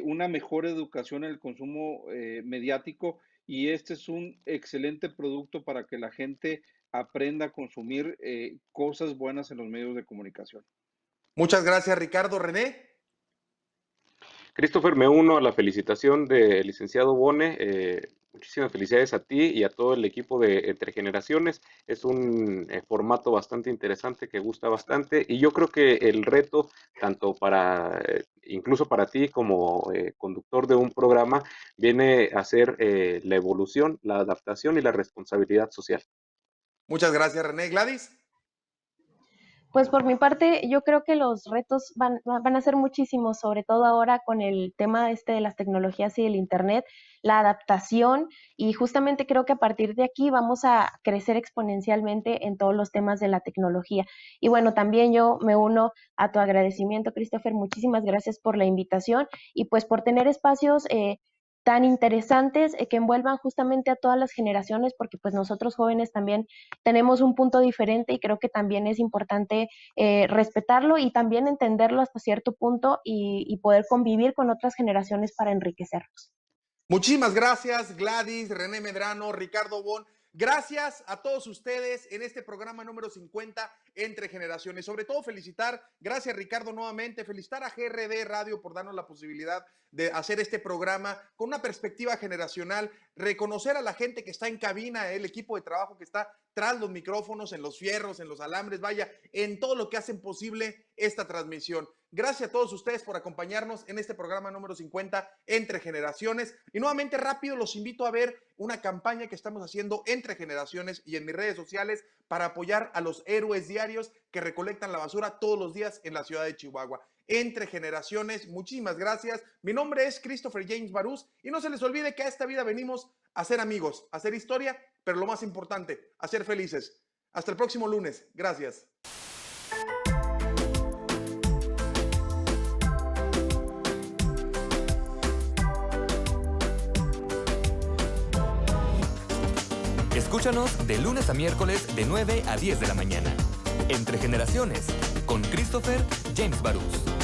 una mejor educación en el consumo mediático, y este es un excelente producto para que la gente aprenda a consumir cosas buenas en los medios de comunicación. Muchas gracias, Ricardo. René. Christopher, me uno a la felicitación del licenciado Bone. Muchísimas felicidades a ti y a todo el equipo de Entre Generaciones. Es un formato bastante interesante que gusta bastante, y yo creo que el reto, tanto incluso para ti como conductor de un programa, viene a ser la evolución, la adaptación y la responsabilidad social. Muchas gracias, René. Gladys. Pues por mi parte, yo creo que los retos van a ser muchísimos, sobre todo ahora con el tema de las tecnologías y del Internet, la adaptación, y justamente creo que a partir de aquí vamos a crecer exponencialmente en todos los temas de la tecnología. Y bueno, también yo me uno a tu agradecimiento, Christopher. Muchísimas gracias por la invitación y pues por tener espacios tan interesantes que envuelvan justamente a todas las generaciones, porque pues nosotros jóvenes también tenemos un punto diferente, y creo que también es importante respetarlo y también entenderlo hasta cierto punto, y poder convivir con otras generaciones para enriquecernos. Muchísimas gracias, Gladys, René Medrano, Ricardo Bon. Gracias a todos ustedes en este programa número 50, Entre Generaciones. Sobre todo felicitar, gracias Ricardo nuevamente, felicitar a GRD Radio por darnos la posibilidad de hacer este programa con una perspectiva generacional, reconocer a la gente que está en cabina, el equipo de trabajo que está tras los micrófonos, en los fierros, en los alambres, vaya, en todo lo que hacen posible esta transmisión. Gracias a todos ustedes por acompañarnos en este programa número 50, Entre Generaciones. Y nuevamente rápido los invito a ver una campaña que estamos haciendo Entre Generaciones y en mis redes sociales para apoyar a los héroes diarios que recolectan la basura todos los días en la ciudad de Chihuahua. Entre Generaciones, muchísimas gracias. Mi nombre es Christopher James Barús, y no se les olvide que a esta vida venimos a ser amigos, a hacer historia, pero lo más importante, a ser felices. Hasta el próximo lunes. Gracias. Escúchanos de lunes a miércoles de 9 a 10 de la mañana. Entre Generaciones, con Christopher James Barús.